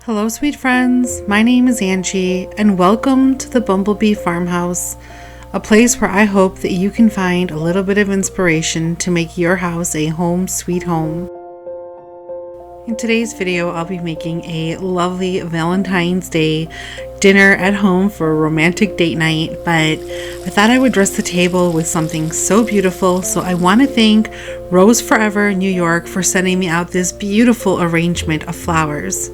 Hello, sweet friends. My name is Angie, and welcome to the Bumblebee Farmhouse, a place where I hope that you can find a little bit of inspiration to make your house a home sweet home. In today's video, I'll be making a lovely Valentine's Day dinner at home for a romantic date night, but I thought I would dress the table with something so beautiful, so I want to thank Rose Forever New York for sending me out this beautiful arrangement of flowers.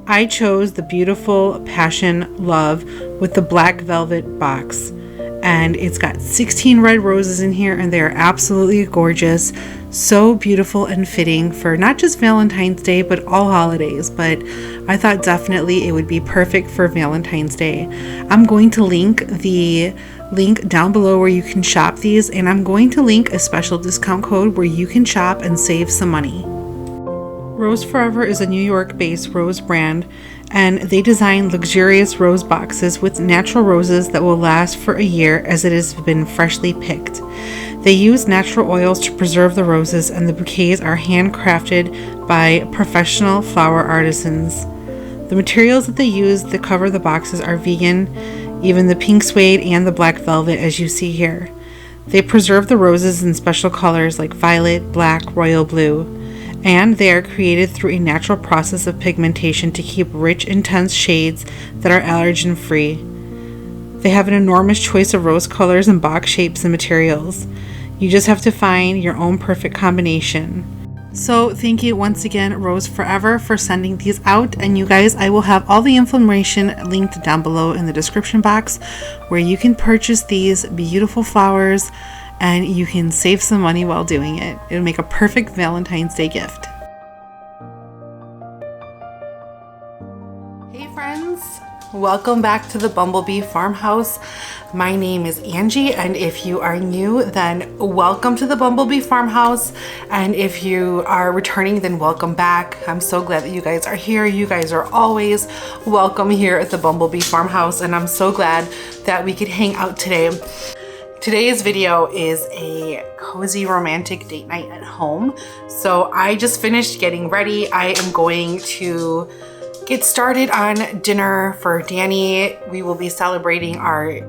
I chose the beautiful Passion Love with the black velvet box, and it's got 16 red roses in here, and they are absolutely gorgeous, so beautiful and fitting for not just Valentine's Day but all holidays, but I thought definitely it would be perfect for Valentine's Day. I'm going to link the link down below where you can shop these, and I'm going to link a special discount code where you can shop and save some money. Rose Forever is a New York-based rose brand, and they design luxurious rose boxes with natural roses that will last for a year as it has been freshly picked. They use natural oils to preserve the roses, and the bouquets are handcrafted by professional flower artisans. The materials that they use to cover the boxes are vegan, even the pink suede and the black velvet as you see here. They preserve the roses in special colors like violet, black, royal blue, and they are created through a natural process of pigmentation to keep rich, intense shades that are allergen free. They have an enormous choice of rose colors and box shapes and materials. You just have to find your own perfect combination. So thank you once again, Rose Forever, for sending these out. And you guys, I will have all the information linked down below in the description box where you can purchase these beautiful flowers and you can save some money while doing it. It'll make a perfect Valentine's Day gift. Hey friends, welcome back to the Bumblebee Farmhouse. My name is Angie, and if you are new, then welcome to the Bumblebee Farmhouse, and if you are returning, then welcome back. I'm so glad that you guys are here. You guys are always welcome here at the Bumblebee Farmhouse, and I'm so glad that we could hang out today. Today's video is a cozy romantic date night at home. So I just finished getting ready. I am going to get started on dinner for Danny. We will be celebrating our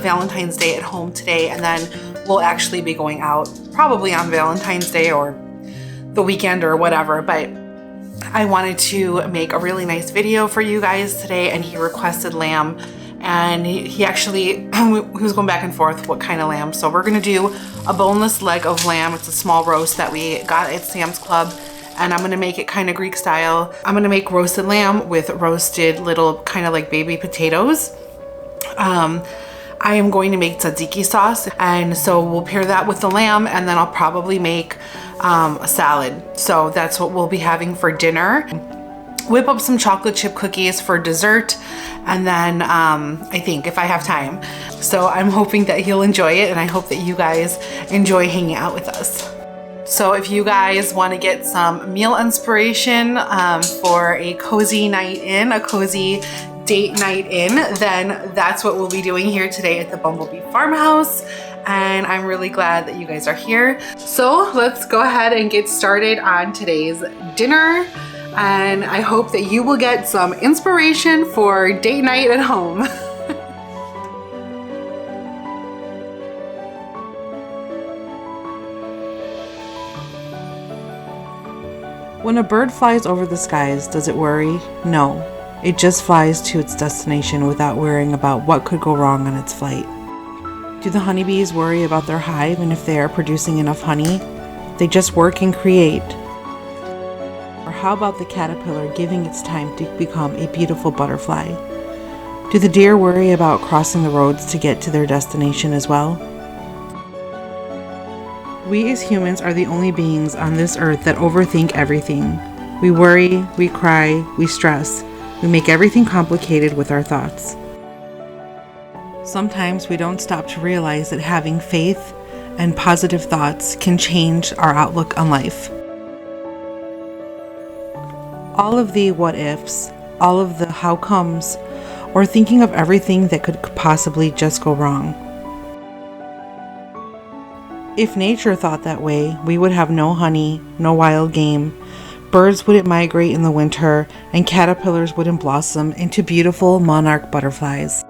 Valentine's Day at home today, and then we'll actually be going out probably on Valentine's Day or the weekend or whatever. But I wanted to make a really nice video for you guys today, and he requested lamb. And he actually, he was going back and forth what kind of lamb. So we're gonna do a boneless leg of lamb. It's a small roast that we got at Sam's Club, and I'm gonna make it kind of Greek style. I'm gonna make roasted lamb with roasted little kind of like baby potatoes. I am going to make tzatziki sauce, and so we'll pair that with the lamb, and then I'll probably make a salad. So that's what we'll be having for dinner. Whip up some chocolate chip cookies for dessert, and then I think if I have time. So I'm hoping that he'll enjoy it, and I hope that you guys enjoy hanging out with us. So if you guys want to get some meal inspiration for a cozy night in, a cozy date night in, then that's what we'll be doing here today at the Bumblebee Farmhouse. And I'm really glad that you guys are here. So let's go ahead and get started on today's dinner. And I hope that you will get some inspiration for date night at home. When a bird flies over the skies, does it worry? No, it just flies to its destination without worrying about what could go wrong on its flight. Do the honeybees worry about their hive and if they are producing enough honey? They just work and create. How about the caterpillar giving its time to become a beautiful butterfly? Do the deer worry about crossing the roads to get to their destination as well? We as humans are the only beings on this earth that overthink everything. We worry, we cry, we stress. We make everything complicated with our thoughts. Sometimes we don't stop to realize that having faith and positive thoughts can change our outlook on life. All of the what ifs, all of the how comes, or thinking of everything that could possibly just go wrong. If nature thought that way, we would have no honey, no wild game, birds wouldn't migrate in the winter, and caterpillars wouldn't blossom into beautiful monarch butterflies.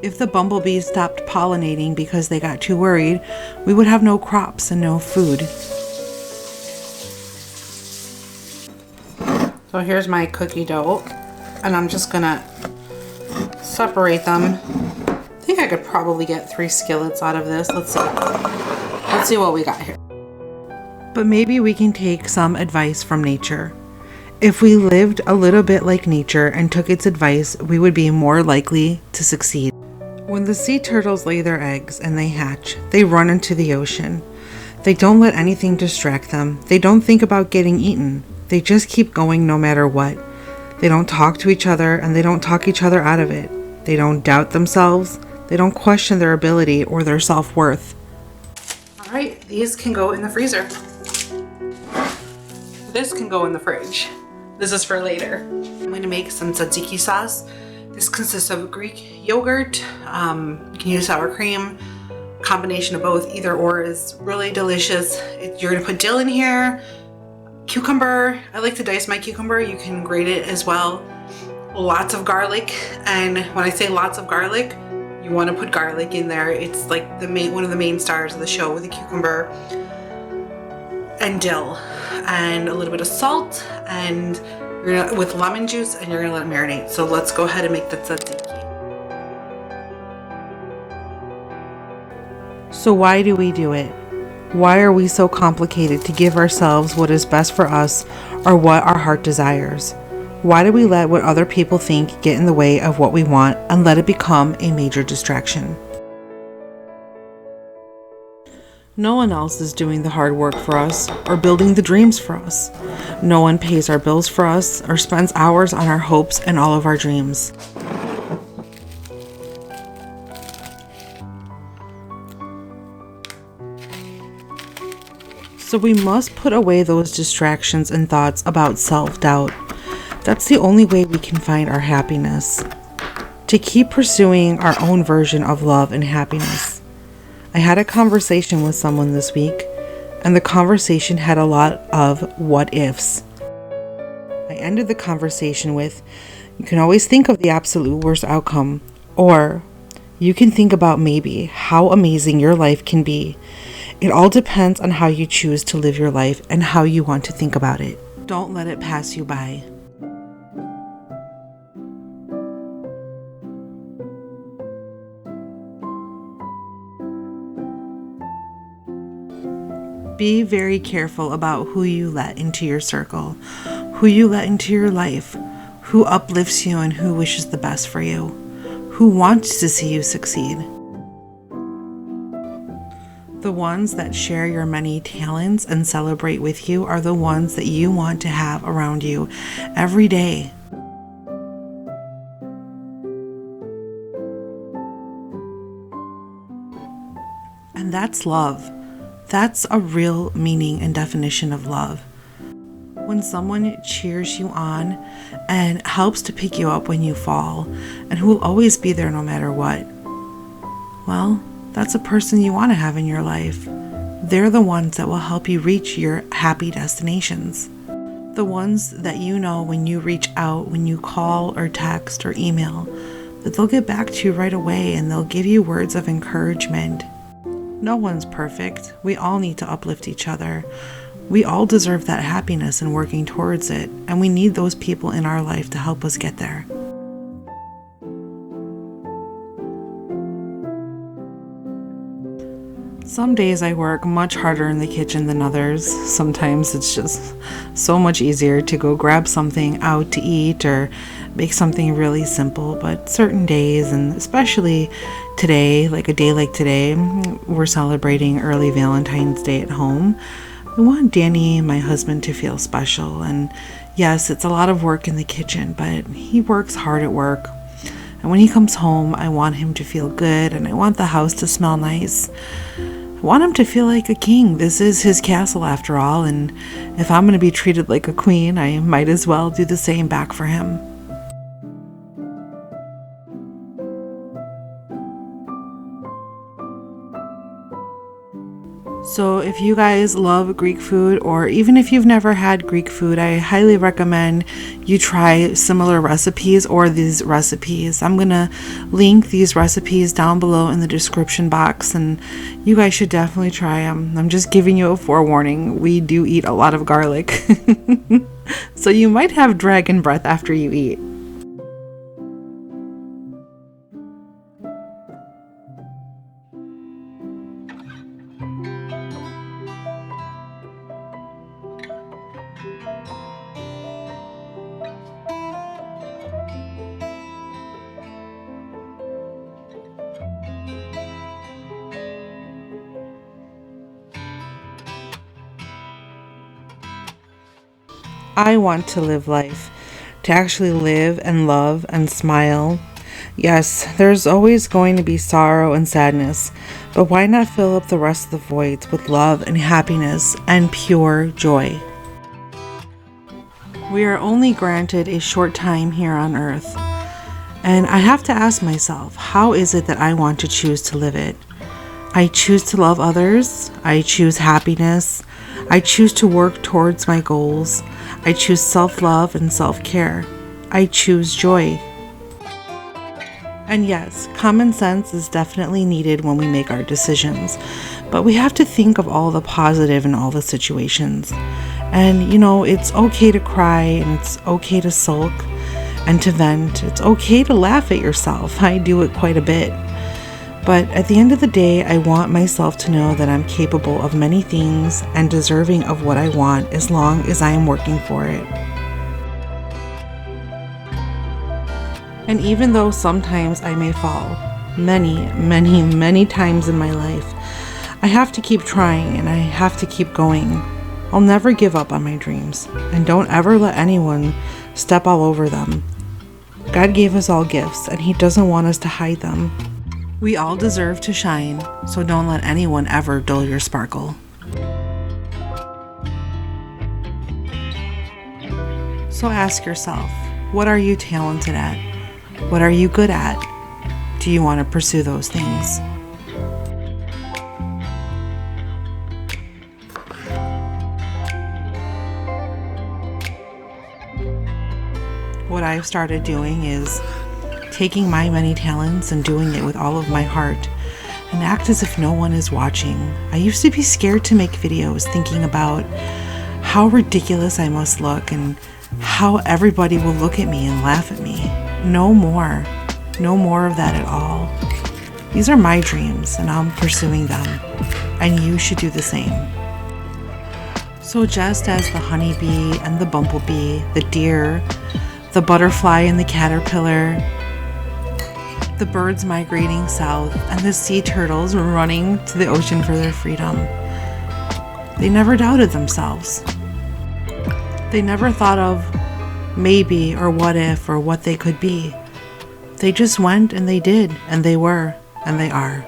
If the bumblebees stopped pollinating because they got too worried, we would have no crops and no food. So here's my cookie dough, and I'm just gonna separate them. I think I could probably get 3 skillets out of this. Let's see. Let's see what we got here. But maybe we can take some advice from nature. If we lived a little bit like nature and took its advice, we would be more likely to succeed. When the sea turtles lay their eggs and they hatch, they run into the ocean. They don't let anything distract them. They don't think about getting eaten. They just keep going no matter what. They don't talk to each other, and they don't talk each other out of it. They don't doubt themselves. They don't question their ability or their self-worth. All right, these can go in the freezer. This can go in the fridge. This is for later. I'm going to make some tzatziki sauce. This consists of Greek yogurt. You can use sour cream. Combination of both, either or, is really delicious. You're going to put dill in here. Cucumber. I like to dice my cucumber. You can grate it as well. Lots of garlic, and when I say lots of garlic, you want to put garlic in there. It's like one of the main stars of the show with the cucumber, and dill, and a little bit of salt, and you're gonna, with lemon juice, and you're gonna let it marinate. So let's go ahead and make the tzatziki. So why do we do it? Why are we so complicated to give ourselves what is best for us or what our heart desires? Why do we let what other people think get in the way of what we want and let it become a major distraction? No one else is doing the hard work for us or building the dreams for us. No one pays our bills for us or spends hours on our hopes and all of our dreams. So we must put away those distractions and thoughts about self-doubt. That's the only way we can find our happiness. To keep pursuing our own version of love and happiness. I had a conversation with someone this week, and the conversation had a lot of what ifs. I ended the conversation with, you can always think of the absolute worst outcome, or you can think about maybe how amazing your life can be. It all depends on how you choose to live your life and how you want to think about it. Don't let it pass you by. Be very careful about who you let into your circle, who you let into your life, who uplifts you and who wishes the best for you, who wants to see you succeed. The ones that share your many talents and celebrate with you are the ones that you want to have around you every day. And that's love. That's a real meaning and definition of love. When someone cheers you on and helps to pick you up when you fall, and who will always be there no matter what, well, that's a person you want to have in your life. They're the ones that will help you reach your happy destinations. The ones that you know when you reach out, when you call or text or email, that they'll get back to you right away and they'll give you words of encouragement. No one's perfect. We all need to uplift each other. We all deserve that happiness and working towards it, and we need those people in our life to help us get there. Some days I work much harder in the kitchen than others. Sometimes it's just so much easier to go grab something out to eat or make something really simple. But certain days, and especially today, like a day like today, we're celebrating early Valentine's Day at home. I want Danny, my husband, to feel special. And yes, it's a lot of work in the kitchen, but he works hard at work. And when he comes home, I want him to feel good, and I want the house to smell nice. I want him to feel like a king. This is his castle after all, and if I'm going to be treated like a queen, I might as well do the same back for him. So if you guys love Greek food, or even if you've never had Greek food, I highly recommend you try similar recipes or these recipes. I'm gonna link these recipes down below in the description box, and you guys should definitely try them. I'm just giving you a forewarning. We do eat a lot of garlic. So you might have dragon breath after you eat. I want to live life, to actually live and love and smile. Yes, there's always going to be sorrow and sadness, but why not fill up the rest of the voids with love and happiness and pure joy? We are only granted a short time here on earth, and I have to ask myself, how is it that I want to choose to live it? I choose to love others. I choose happiness. I choose to work towards my goals. I choose self-love and self-care. I choose joy. And yes, common sense is definitely needed when we make our decisions, but we have to think of all the positive in all the situations. And it's okay to cry, and it's okay to sulk and to vent. It's okay to laugh at yourself. I do it quite a bit. But at the end of the day, I want myself to know that I'm capable of many things and deserving of what I want as long as I am working for it. And even though sometimes I may fall, many times in my life, I have to keep trying and I have to keep going. I'll never give up on my dreams, and don't ever let anyone step all over them. God gave us all gifts, and He doesn't want us to hide them. We all deserve to shine, so don't let anyone ever dull your sparkle. So ask yourself, what are you talented at? What are you good at? Do you want to pursue those things? What I've started doing is taking my many talents and doing it with all of my heart, and act as if no one is watching. I used to be scared to make videos, thinking about how ridiculous I must look and how everybody will look at me and laugh at me. No more of that at all. These are my dreams, and I'm pursuing them, and you should do the same. So just as the honeybee and the bumblebee, the deer, the butterfly and the caterpillar, the birds migrating south, and the sea turtles running to the ocean for their freedom, they never doubted themselves. They never thought of maybe or what if or what they could be. They just went and they did, and they were, and they are.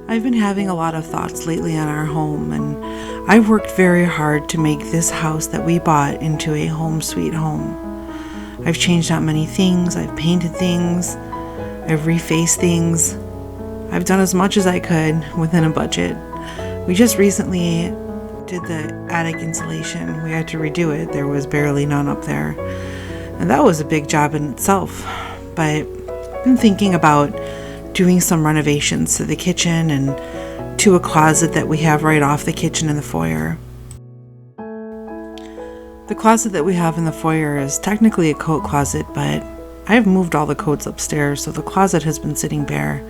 I've been having a lot of thoughts lately on our home, and I've worked very hard to make this house that we bought into a home sweet home. I've changed out many things, I've painted things, I've refaced things. I've done as much as I could within a budget. We just recently did the attic insulation. We had to redo it. There was barely none up there. And that was a big job in itself. But I've been thinking about doing some renovations to the kitchen and to a closet that we have right off the kitchen in the foyer. The closet that we have in the foyer is technically a coat closet, but I've moved all the coats upstairs, so the closet has been sitting bare.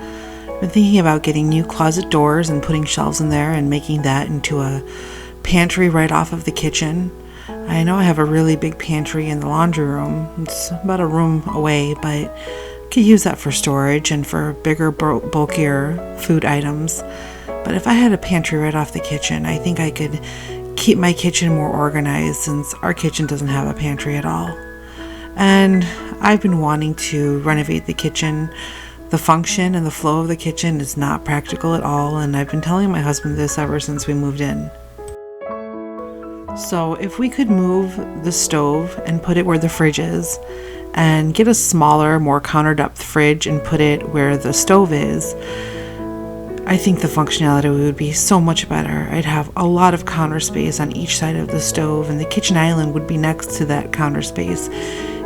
Been thinking about getting new closet doors and putting shelves in there and making that into a pantry right off of the kitchen. I know I have a really big pantry in the laundry room. It's about a room away, but I could use that for storage and for bigger, bulkier food items. But if I had a pantry right off the kitchen, I think I could keep my kitchen more organized, since our kitchen doesn't have a pantry at all. And I've been wanting to renovate the kitchen. The function and the flow of the kitchen is not practical at all, and I've been telling my husband this ever since we moved in. So if we could move the stove and put it where the fridge is, and get a smaller, more counter-depth fridge and put it where the stove is, I think the functionality would be so much better. I'd have a lot of counter space on each side of the stove, and the kitchen island would be next to that counter space.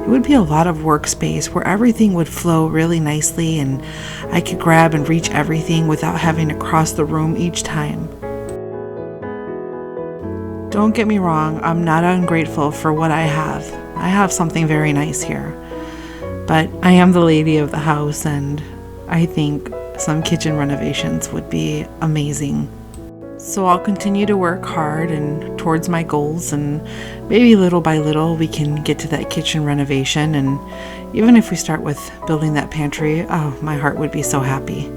It would be a lot of workspace where everything would flow really nicely, and I could grab and reach everything without having to cross the room each time. Don't get me wrong, I'm not ungrateful for what I have. I have something very nice here. But I am the lady of the house, and I think some kitchen renovations would be amazing. So I'll continue to work hard and towards my goals, and maybe little by little we can get to that kitchen renovation. And even if we start with building that pantry, oh, my heart would be so happy.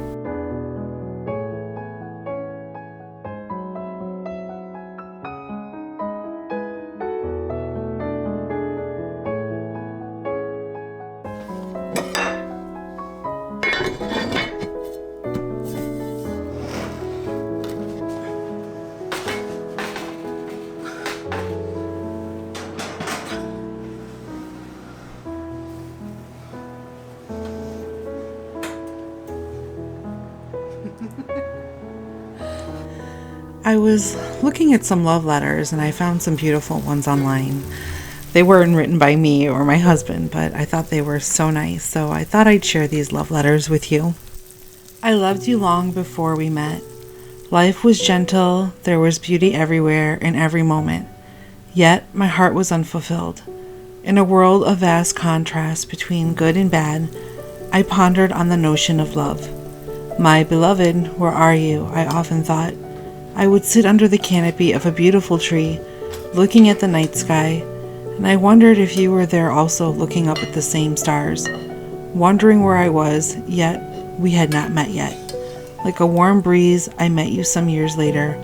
I was looking at some love letters and I found some beautiful ones online. They weren't written by me or my husband, but I thought they were so nice, so I thought I'd share these love letters with you. I loved you long before we met. Life was gentle, there was beauty everywhere in every moment. Yet my heart was unfulfilled. In a world of vast contrast between good and bad, I pondered on the notion of love. My beloved, where are you? I often thought. I would sit under the canopy of a beautiful tree, looking at the night sky, and I wondered if you were there also, looking up at the same stars, wondering where I was, yet we had not met yet. Like a warm breeze, I met you some years later.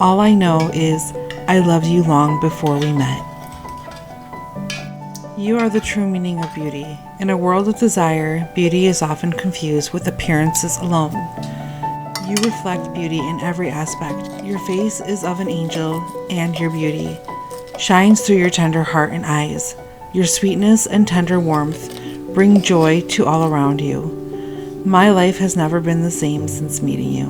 All I know is I loved you long before we met. You are the true meaning of beauty. In a world of desire, beauty is often confused with appearances alone. You reflect beauty in every aspect. Your face is of an angel, and your beauty shines through your tender heart and eyes. Your sweetness and tender warmth bring joy to all around you. My life has never been the same since meeting you.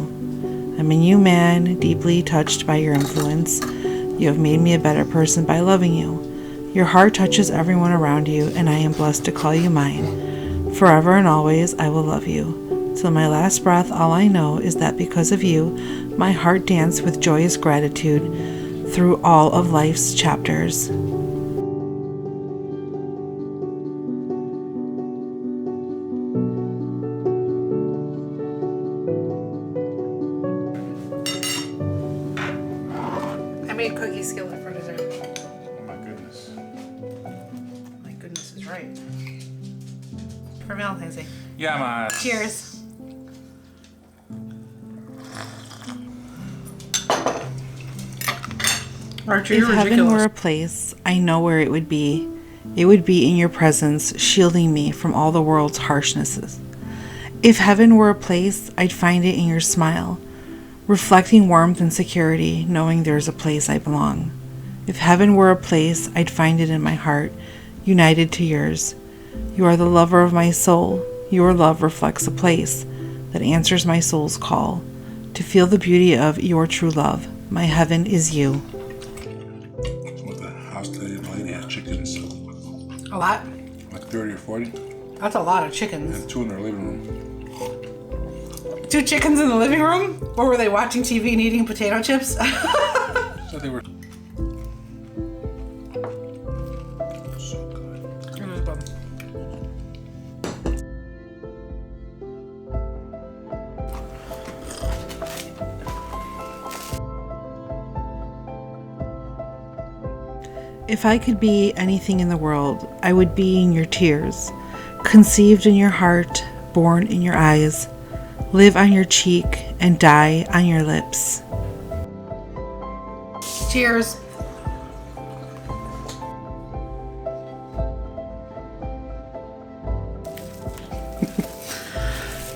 I'm a new man, deeply touched by your influence. You have made me a better person by loving you. Your heart touches everyone around you, and I am blessed to call you mine. Forever and always, I will love you. Till my last breath, all I know is that because of you, my heart danced with joyous gratitude through all of life's chapters. I made cookie skillet for dessert. Oh my goodness. My goodness is right. For Valentine's Day. Yeah, man. Cheers. Archie, If heaven were a place, I know where it would be. It would be in your presence, shielding me from all the world's harshnesses. If heaven were a place, I'd find it in your smile, reflecting warmth and security, knowing there's a place I belong. If heaven were a place, I'd find it in my heart, united to yours. You are the lover of my soul. Your love reflects a place that answers my soul's call. To feel the beauty of your true love, my heaven is you. With the house today, the lady had chickens. A lot? Like 30 or 40. That's a lot of chickens. And 2 in their living room. 2 chickens in the living room? Or were they watching TV and eating potato chips? So they were so good. If I could be anything in the world, I would be in your tears, conceived in your heart, born in your eyes, live on your cheek, and die on your lips. Cheers.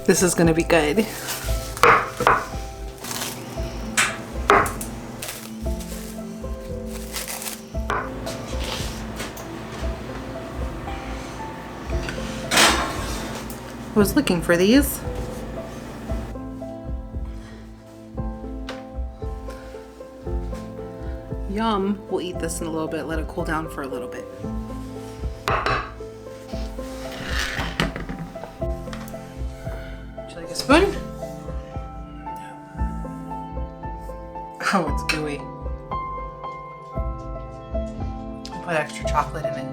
This is gonna be good. I was looking for these. Yum. We'll eat this in a little bit, let it cool down for a little bit. Would you like a spoon? Oh, it's gooey. Put extra chocolate in it.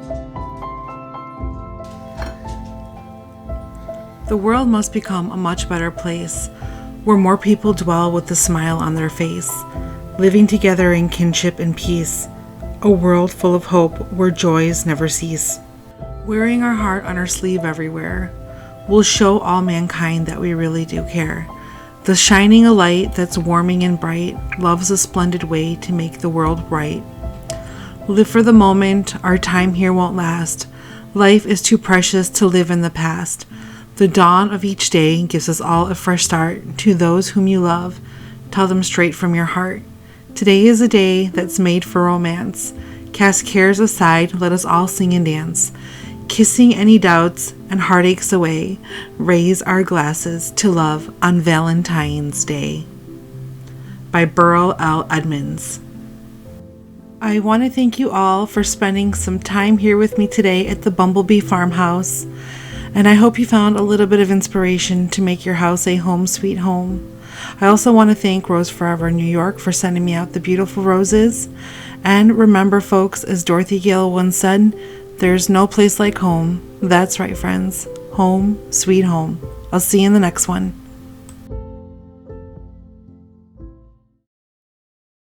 The world must become a much better place, where more people dwell with a smile on their face, living together in kinship and peace, a world full of hope where joys never cease. Wearing our heart on our sleeve everywhere, we'll show all mankind that we really do care. The shining a light that's warming and bright, love's a splendid way to make the world bright. Live for the moment, our time here won't last. Life is too precious to live in the past. The dawn of each day gives us all a fresh start. To those whom you love, tell them straight from your heart. Today is a day that's made for romance. Cast cares aside, let us all sing and dance. Kissing any doubts and heartaches away, raise our glasses to love on Valentine's Day. By Burl L. Edmonds. I want to thank you all for spending some time here with me today at the Bumblebee Farmhouse. And I hope you found a little bit of inspiration to make your house a home sweet home. I also want to thank Rose Forever New York for sending me out the beautiful roses. And remember, folks, as Dorothy Gale once said, there's no place like home. That's right, friends. Home, sweet home. I'll see you in the next one.